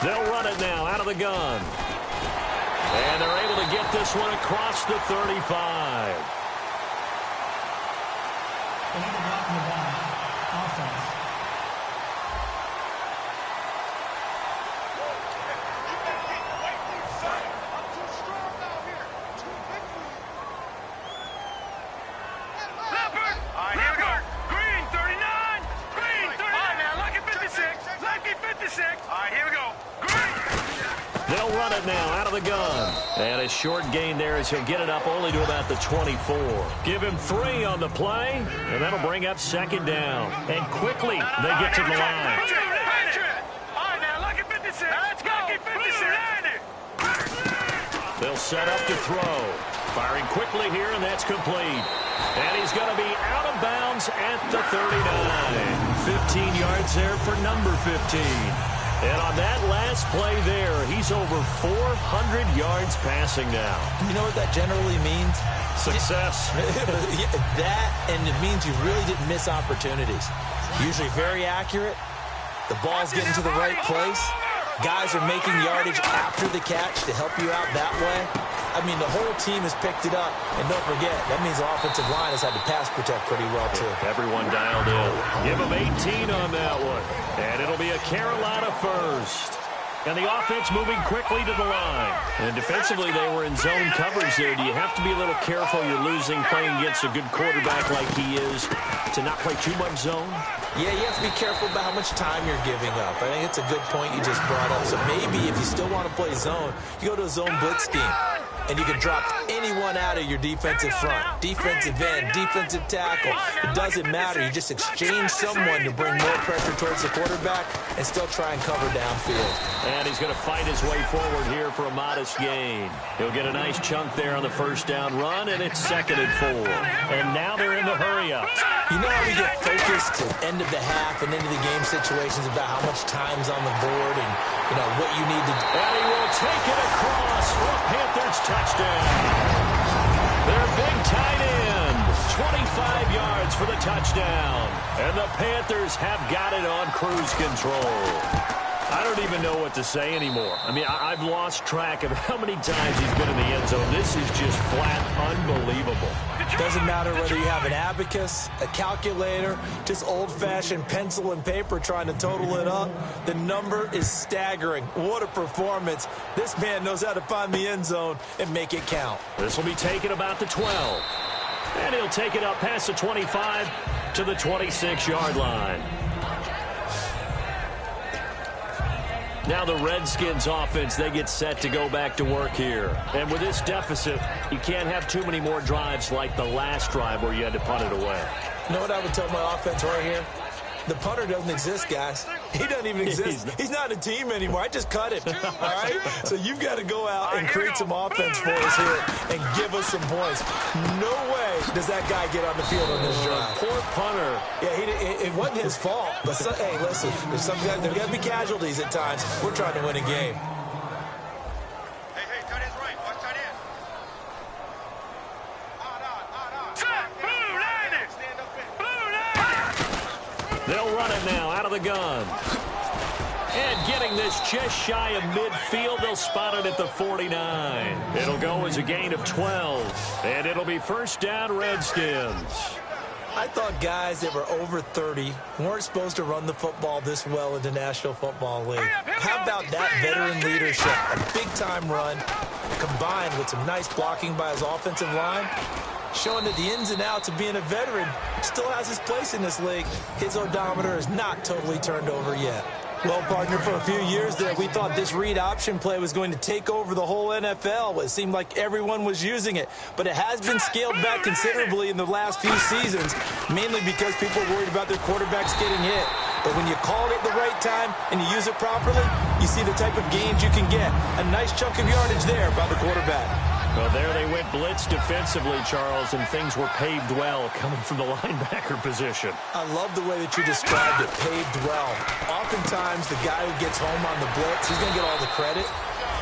They'll run it now out of the gun. And they're able to get this one across the 35. They need to block in the back. Offense. Leopard. All right, here we go. Green, 39. Green, 39. All right, now, lucky 56. Lucky 56. All right, here we go. Green. They'll run it now out of the gun. And a short gain there as he'll get it up only to about the 24. Give him 3 on the play, and that'll bring up 2nd down. And quickly they get to the line. All right, now, lucky 56. Let's go. Lucky 56. They'll set up to throw. Firing quickly here, and that's complete. And he's going to be out of bounds at the 39. 15 yards there for number 15. And on that last play there, he's over 400 yards passing now. You know what that generally means? Success. That, and it means you really didn't miss opportunities. Usually very accurate. The ball's getting to the right place. Guys are making yardage after the catch to help you out that way. I mean, the whole team has picked it up. And don't forget, that means the offensive line has had to pass protect pretty well, too. Everyone dialed in. Give them 18 on that one. And it'll be a Carolina first. And the offense moving quickly to the line. And defensively, they were in zone coverage there. Do you have to be a little careful? You're losing, playing against a good quarterback like he is, to not play too much zone? Yeah, you have to be careful about how much time you're giving up. I think it's a good point you just brought up. So maybe if you still want to play zone, you go to a zone blitz scheme. And you can drop anyone out of your defensive front. Defensive end, defensive tackle. It doesn't matter. You just exchange someone to bring more pressure towards the quarterback and still try and cover downfield. And he's going to fight his way forward here for a modest gain. He'll get a nice chunk there on the first down run, and it's 2nd and 4. And now they're in the hurry-up. You know how we get focused at end of the half and into the game situations about how much time's on the board and, you know, what you need to do. And he will take it across for a Panthers touchdown. Their big tight end, 25 yards for the touchdown. And the Panthers have got it on cruise control. I don't even know what to say anymore. I mean, I've lost track of how many times he's been in the end zone. This is just flat unbelievable. Doesn't matter whether you have an abacus, a calculator, just old-fashioned pencil and paper trying to total it up. The number is staggering. What a performance. This man knows how to find the end zone and make it count. This will be taken about the 12. And he'll take it up past the 25 to the 26-yard line. Now the Redskins offense, they get set to go back to work here. And with this deficit, you can't have too many more drives like the last drive where you had to punt it away. You know what I would tell my offense right here? The punter doesn't exist, guys. He doesn't even exist. He's not a team anymore. I just cut him. All right? So you've got to go out and create some offense for us here and give us some points. No way does that guy get on the field on this drive. Poor punter. Yeah, it wasn't his fault. But hey, listen, there's got to be casualties at times. We're trying to win a game. Hey, tight end's right. Watch tight end. the gun. And getting this just shy of midfield, they'll spot it at the 49. It'll go as a gain of 12, and it'll be first down, Redskins. I thought guys that were over 30 weren't supposed to run the football this well in the National Football League. How about that veteran leadership? A big-time run combined with some nice blocking by his offensive line, showing that the ins and outs of being a veteran still has his place in this league. His odometer is not totally turned over yet. Well, partner, for a few years there, we thought this read option play was going to take over the whole NFL. It seemed like everyone was using it, but it has been scaled back considerably in the last few seasons, mainly because people are worried about their quarterbacks getting hit. But when you call it at the right time and you use it properly, you see the type of gains you can get. A nice chunk of yardage there by the quarterback. Well, there they went blitz defensively, Charles, and things were paved well coming from the linebacker position. I love the way that you described it, paved well. Oftentimes, the guy who gets home on the blitz, he's going to get all the credit.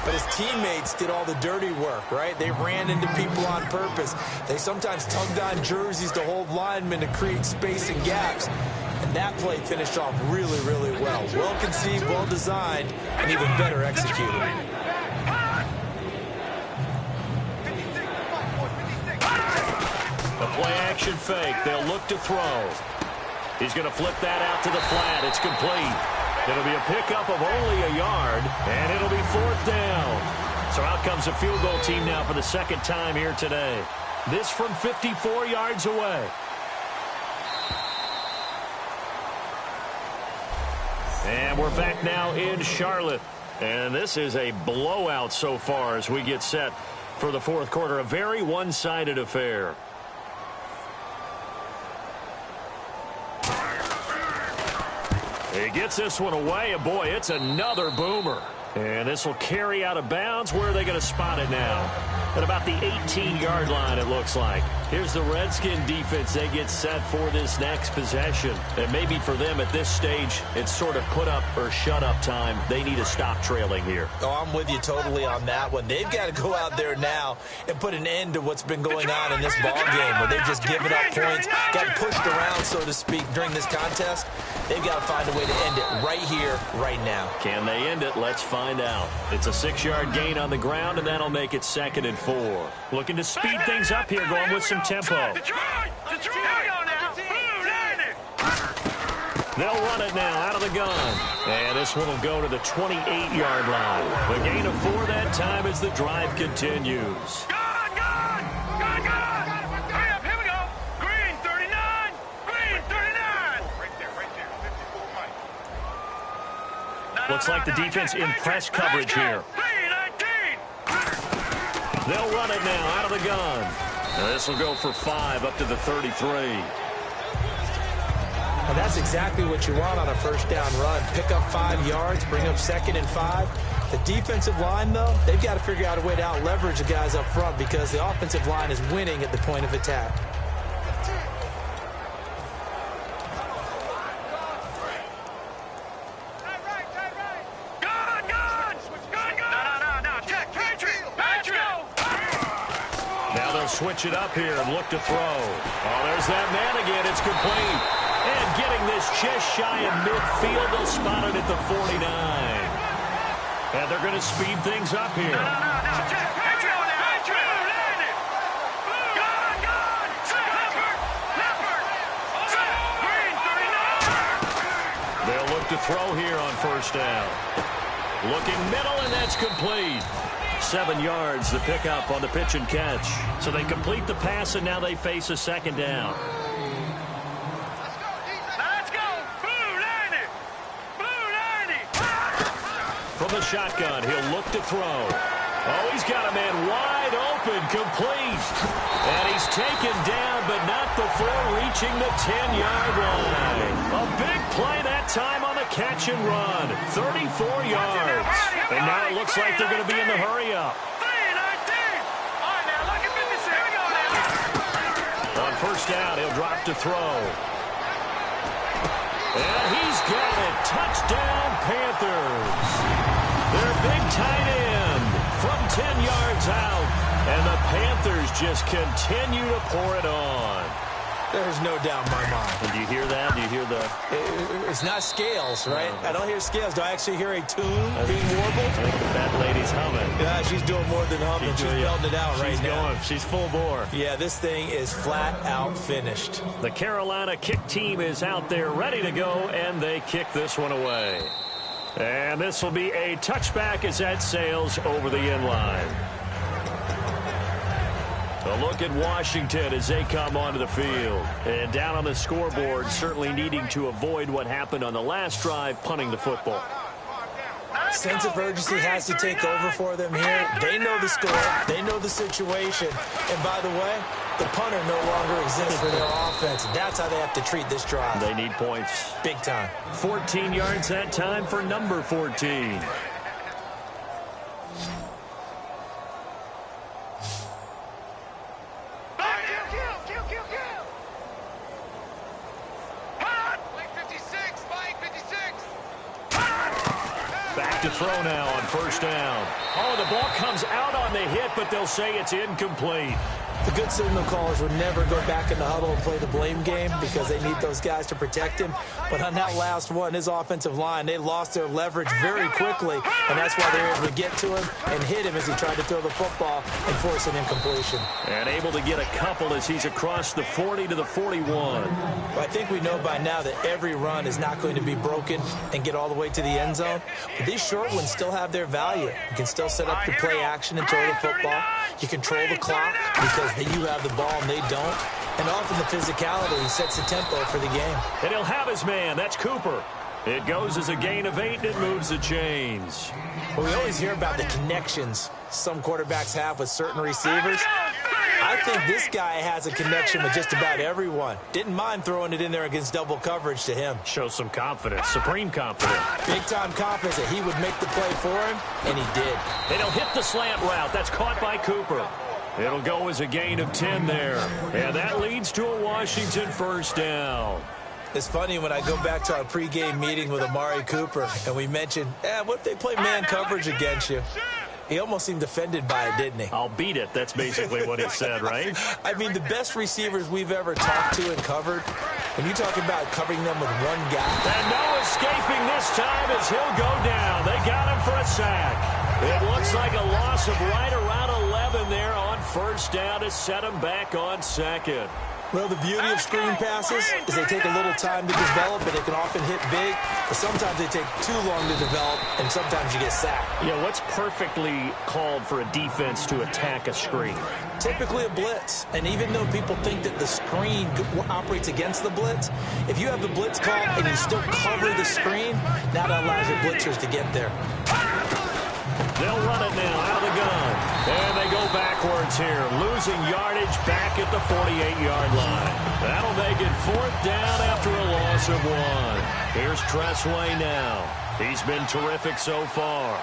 But his teammates did all the dirty work, right? They ran into people on purpose. They sometimes tugged on jerseys to hold linemen to create space and gaps. And that play finished off really, really well. Well conceived, well designed, and even better executed. A play-action fake. They'll look to throw. He's going to flip that out to the flat. It's complete. It'll be a pickup of only a yard, and it'll be fourth down. So out comes a field goal team now for the second time here today. This from 54 yards away. And we're back now in Charlotte. And this is a blowout so far as we get set for the fourth quarter. A very one-sided affair. He gets this one away, and boy, it's another boomer. And this will carry out of bounds. Where are they going to spot it now? At about the 18-yard line, it looks like. Here's the Redskin defense. They get set for this next possession. And maybe for them at this stage, it's sort of put up or shut up time. They need to stop trailing here. Oh, I'm with you totally on that one. They've got to go out there now and put an end to what's been going on in this ball game where they've just given up points, got pushed around, so to speak, during this contest. They've got to find a way to end it right here, right now. Can they end it? Let's find out. It's a 6-yard gain on the ground, and that'll make it 2nd and 4. Looking to speed things up here, going with some tempo. They'll run it now out of the gun. And this one will go to the 28-yard line. The gain of 4 that time as the drive continues. Looks like the defense in press coverage here. They'll run it now out of the gun. And this will go for 5 up to the 33. And that's exactly what you want on a first down run. Pick up 5 yards, bring up 2nd and 5. The defensive line, though, they've got to figure out a way to out-leverage the guys up front because the offensive line is winning at the point of attack. Switch it up here and look to throw. Oh, there's that man again. It's complete. And getting this just shy of midfield, they'll spot it at the 49. And they're going to speed things up here. They'll look to throw here on first down. Looking middle, and that's complete. 7 yards, the pickup on the pitch and catch. So they complete the pass, and now they face a 2nd down. Let's go! Blue 90! Blue 90! From the shotgun, he'll look to throw. Oh, he's got a man wide open, complete. And he's taken down, but not before reaching the 10-yard line. A big play that time on the catch and run. 34 yards. And now it looks like they're going to be in the hurry-up. On first down, he'll drop to throw. And he's got it. Touchdown, Panthers. Their big tight end from 10 yards out. And the Panthers just continue to pour it on. There's no doubt in my mind. And do you hear that? Do you hear hear the... It's not scales, right? I don't hear scales. Do I actually hear a tune being warbled? I think the fat lady's humming. Yeah, she's doing more than humming. She's belting it out right now. She's full bore. Yeah, this thing is flat out finished. The Carolina kick team is out there ready to go, and they kick this one away. And this will be a touchback as that sails over the end line. A look at Washington as they come onto the field. And down on the scoreboard, certainly needing to avoid what happened on the last drive, punting the football. Sense of urgency has to take over for them here. They know the score. They know the situation. And by the way, the punter no longer exists for their offense. That's how they have to treat this drive. They need points. Big time. 14 yards that time for number 14. To throw now on first down. Oh, the ball comes out on the hit, but they'll say it's incomplete. The good signal callers would never go back in the huddle and play the blame game because they need those guys to protect him. But on that last one, his offensive line, they lost their leverage very quickly, and that's why they were able to get to him and hit him as he tried to throw the football and force an incompletion. And able to get a couple as he's across the 40 to the 41. Well, I think we know by now that every run is not going to be broken and get all the way to the end zone. But these short ones still have their value. You can still set up the play action and throw the football. You control the clock because you have the ball and they don't. And often the physicality sets the tempo for the game. And he'll have his man. That's Cooper. It goes as a gain of 8, and it moves the chains. Well, we always hear about the connections some quarterbacks have with certain receivers. I think this guy has a connection with just about everyone. Didn't mind throwing it in there against double coverage to him. Shows some confidence, supreme confidence. Big-time confidence that he would make the play for him, and he did. And he'll hit the slant route. That's caught by Cooper. It'll go as a gain of 10 there. And that leads to a Washington first down. It's funny when I go back to our pregame meeting with Amari Cooper, and we mentioned, what if they play man coverage against you? He almost seemed offended by it, didn't he? I'll beat it. That's basically what he said, right? I mean, the best receivers we've ever talked to and covered, when you talk about covering them with one guy. And no escaping this time as he'll go down. They got him for a sack. It looks like a loss of right around 11 there on first down to set him back on second. Well, the beauty of screen passes is they take a little time to develop, and they can often hit big, but sometimes they take too long to develop, and sometimes you get sacked. Yeah, what's perfectly called for a defense to attack a screen? Typically a blitz, and even though people think that the screen operates against the blitz, if you have the blitz called and you still cover the screen, that allows your blitzers to get there. They'll run it now out of the gun. And they go backwards here, losing yardage back at the 48-yard line. That'll make it fourth down after a loss of 1. Here's Tressway now. He's been terrific so far.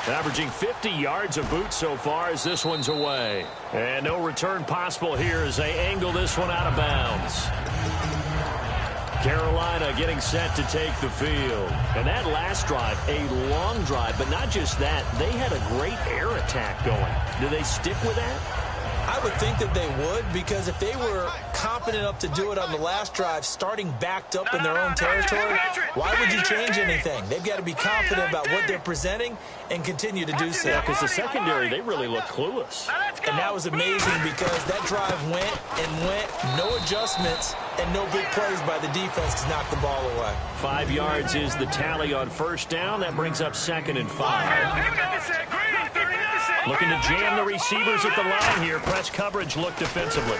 Averaging 50 yards a boot so far as this one's away. And no return possible here as they angle this one out of bounds. Carolina getting set to take the field. And that last drive, a long drive, but not just that, they had a great air attack going. Do they stick with that? I would think that they would, because if they were confident enough to do it on the last drive, starting backed up in their own territory, why would you change anything? They've got to be confident about what they're presenting and continue to do so. Yeah, because the secondary, they really looked clueless. And that was amazing because that drive went and went, no adjustments, and no big plays by the defense to knock the ball away. 5 yards is the tally on first down. That brings up 2nd and 5. Looking to jam the receivers at the line here. Press coverage look defensively.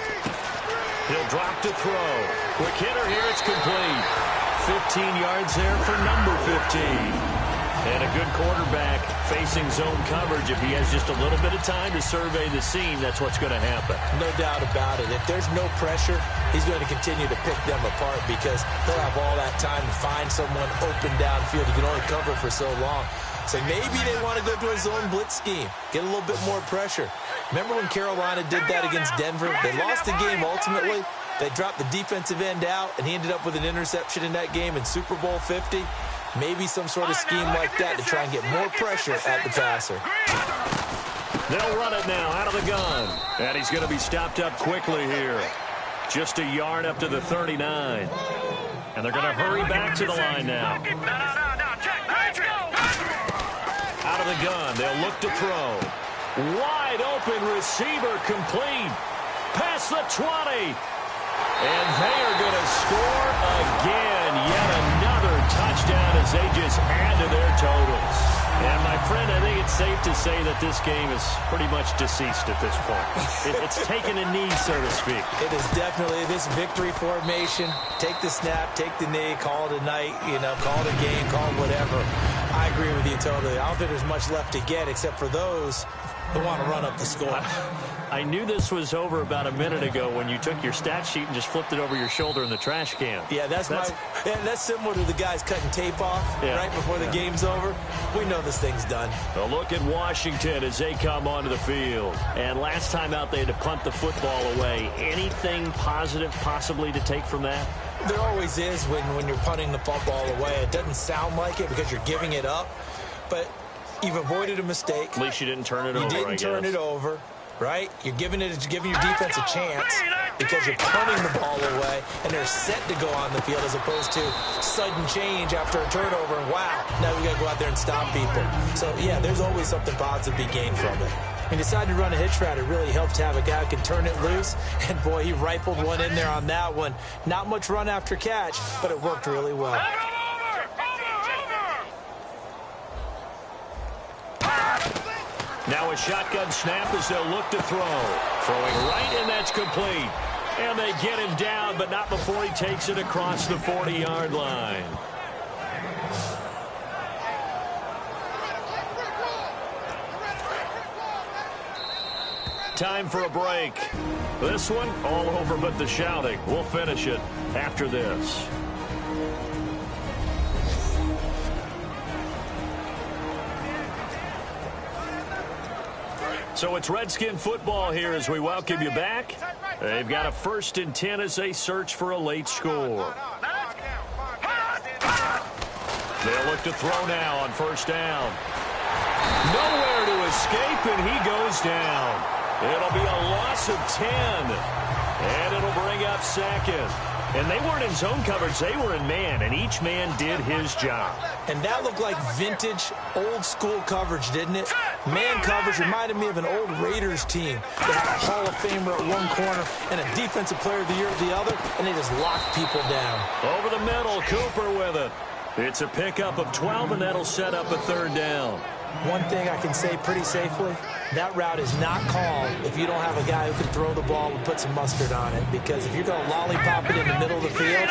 He'll drop to throw. Quick hitter here. It's complete. 15 yards there for number 15. And a good quarterback facing zone coverage. If he has just a little bit of time to survey the scene, that's what's going to happen. No doubt about it. If there's no pressure, he's going to continue to pick them apart because he'll have all that time to find someone open downfield. He can only cover for so long. So maybe they want to go to a zone blitz scheme, get a little bit more pressure. Remember when Carolina did that against Denver? They lost the game ultimately. They dropped the defensive end out, and he ended up with an interception in that game in Super Bowl 50. Maybe some sort of scheme like that to try and get more pressure at the passer. They'll run it now out of the gun. And he's going to be stopped up quickly here. Just a yard up to the 39. And they're going to hurry back to the line now. Out of the gun. They'll look to throw. Wide open receiver complete. Past the 20. And they are going to score again. Yet another touchdown as they just add to their totals. And, my friend, I think it's safe to say that this game is pretty much deceased at this point. It's taken a knee, so to speak. It is definitely this victory formation. Take the snap, take the knee, call it a night, call it a game, call it whatever. I agree with you totally. I don't think there's much left to get except for those who want to run up the score. I knew this was over about a minute ago when you took your stat sheet and just flipped it over your shoulder in the trash can. Yeah, that's similar to the guys cutting tape off right before the game's over. We know this thing's done. A look at Washington as they come onto the field. And last time out, they had to punt the football away. Anything positive possibly to take from that? There always is when you're punting the football away. It doesn't sound like it because you're giving it up, but you've avoided a mistake. At least you didn't turn it over, You didn't turn it over. Right? You're giving your defense a chance because you're punting the ball away and they're set to go on the field as opposed to sudden change after a turnover and wow, now we got to go out there and stop people. So, yeah, there's always something positive to be gained from it. When you decide to run a hitch route, it really helps to have a guy who can turn it loose. And, boy, he rifled one in there on that one. Not much run after catch, but it worked really well. Now a shotgun snap as they'll look to throw. Throwing right, and that's complete. And they get him down, but not before he takes it across the 40-yard line. Time for a break. This one, all over but the shouting. We'll finish it after this. So it's Redskin football here as we welcome you back. They've got a 1st and 10 as they search for a late score. They'll look to throw now on 1st down. Nowhere to escape, and he goes down. It'll be a loss of 10, and it'll bring up 2nd. And they weren't in zone coverage. They were in man, and each man did his job. And that looked like vintage, old-school coverage, didn't it? Man coverage reminded me of an old Raiders team that had a Hall of Famer at one corner and a Defensive Player of the Year at the other, and they just locked people down. Over the middle, Cooper with it. It's a pickup of 12, and that'll set up a 3rd down. One thing I can say pretty safely, that route is not called if you don't have a guy who can throw the ball and put some mustard on it. Because if you're going to lollipop it in the middle of the field,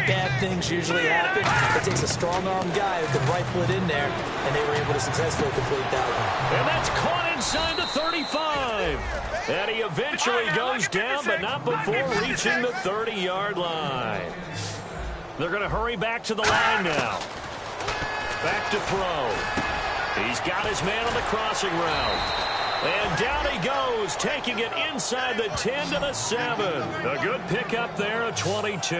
bad things usually happen. It takes a strong-armed guy who can rifle it in there, and they were able to successfully complete that one. And that's caught inside the 35. And he eventually goes down, but not before reaching the 30-yard line. They're going to hurry back to the line now. Back to throw. He's got his man on the crossing route. And down he goes, taking it inside the 10 to the 7. A good pickup there, a 22.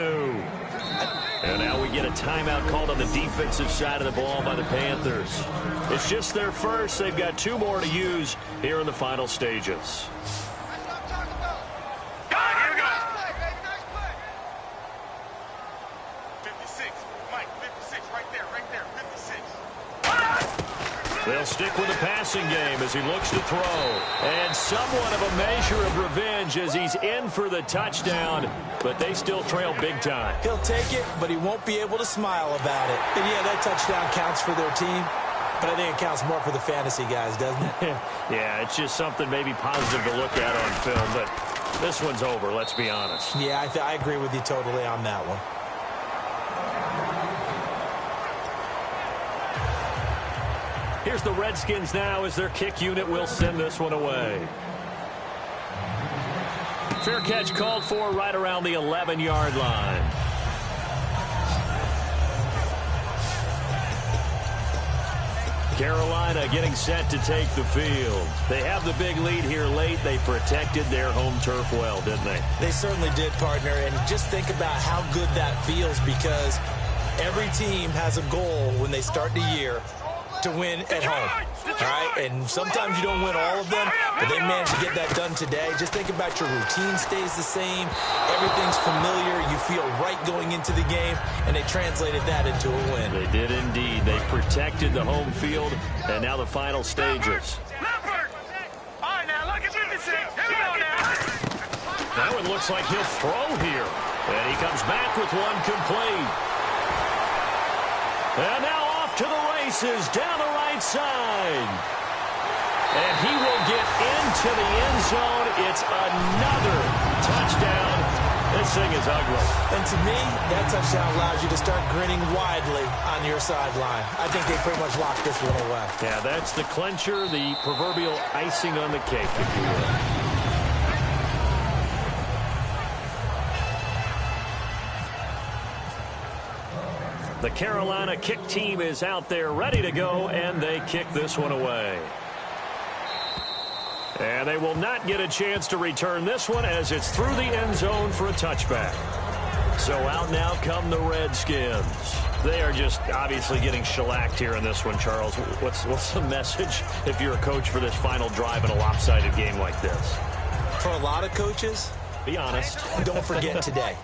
And now we get a timeout called on the defensive side of the ball by the Panthers. It's just their first. They've got 2 more to use here in the final stages. They'll stick with the passing game as he looks to throw. And somewhat of a measure of revenge as he's in for the touchdown, but they still trail big time. He'll take it, but he won't be able to smile about it. And, yeah, that touchdown counts for their team, but I think it counts more for the fantasy guys, doesn't it? Yeah, it's just something maybe positive to look at on film, but this one's over, let's be honest. Yeah, I agree with you totally on that one. Here's the Redskins now as their kick unit will send this one away. Fair catch called for right around the 11-yard line. Carolina getting set to take the field. They have the big lead here late. They protected their home turf well, didn't they? They certainly did, partner. And just think about how good that feels because every team has a goal when they start the year to win at home, all right? And sometimes you don't win all of them, If they manage to get that done today, just think about your routine stays the same. Everything's familiar. You feel right going into the game, and they translated that into a win. They did indeed. They protected the home field, and now the final stages. Leopard! All right, now, look at 56. Here we go now. That one looks like he'll throw here. And he comes back with one complete. And now off to the races down the right side. And he will get into the end zone. It's another touchdown. This thing is ugly. And to me, that touchdown allows you to start grinning widely on your sideline. I think they pretty much locked this one away. Yeah, that's the clincher, the proverbial icing on the cake, if you will. The Carolina kick team is out there ready to go, and they kick this one away. And they will not get a chance to return this one as it's through the end zone for a touchback. So out now come the Redskins. They are just obviously getting shellacked here in this one, Charles. What's the message if you're a coach for this final drive in a lopsided game like this? For a lot of coaches, be honest. Don't forget today.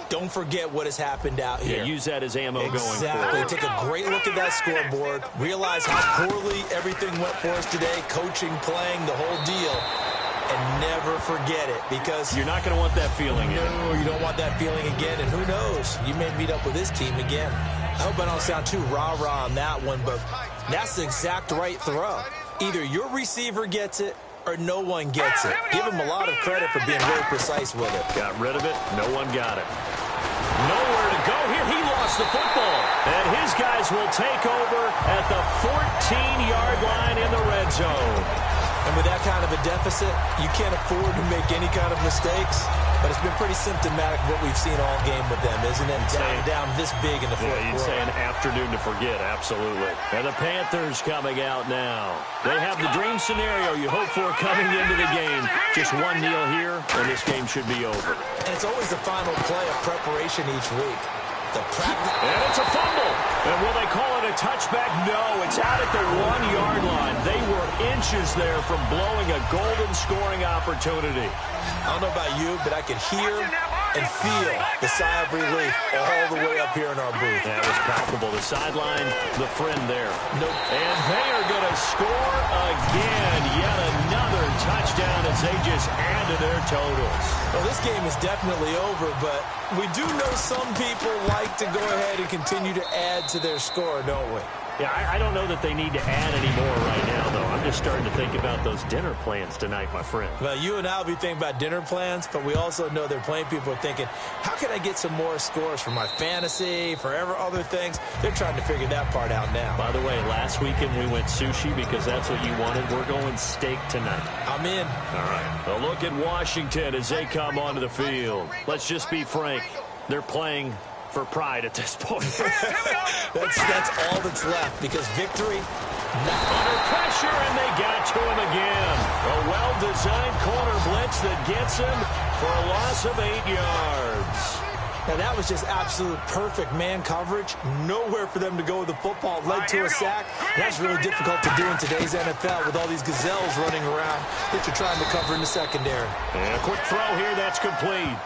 Don't forget what has happened out here. Yeah, use that as ammo going Exactly. forward. Take a great look at that scoreboard. Realize how poorly everything went for us today. Coaching, playing, the whole deal. And never forget it, because you're not going to want that feeling again. No, you don't want that feeling again. And who knows? You may meet up with this team again. I hope I don't sound too rah-rah on that one, but that's the exact right throw. Either your receiver gets it or no one gets it. Give him a lot of credit for being really precise with it. Got rid of it. No one got it. Nowhere to go here. He lost the football. And his guys will take over at the 14-yard line in the red zone. And with that kind of a deficit, you can't afford to make any kind of mistakes. But it's been pretty symptomatic of what we've seen all game with them, isn't it? Down this big in the fourth quarter. You'd say an afternoon to forget, absolutely. And the Panthers coming out now. They have the dream scenario you hope for coming into the game. Just one kneel here, and this game should be over. And it's always the final play of preparation each week. The practice. And it's a fumble. And will they call it a touchback? No, it's out at the 1-yard line. They were inches there from blowing a golden scoring opportunity. I don't know about you, but I could hear and feel the sigh of relief all the way up here in our booth. That was palpable. The sideline, the friend there. Nope. And they are going to score again. Yet another touchdown as they just add to their totals. Well, this game is definitely over, but we do know some people like to go ahead and continue to add to their score, don't we? Yeah, I don't know that they need to add any more right now, though. I'm just starting to think about those dinner plans tonight, my friend. Well, you and I will be thinking about dinner plans, but we also know they're playing people are thinking, how can I get some more scores for my fantasy, for other things? They're trying to figure that part out now. By the way, last weekend we went sushi because that's what you wanted. We're going steak tonight. I'm in. All right. A look at Washington as they come onto the field. Let's just be frank. They're playing for pride at this point. that's all that's left, because victory under pressure, and they got to him again. A well-designed corner blitz that gets him for a loss of 8 yards. Now that was just absolute perfect man coverage. Nowhere for them to go with the football. Led to a sack. That's really difficult to do in today's NFL with all these gazelles running around that you're trying to cover in the secondary. And a quick throw here, that's complete.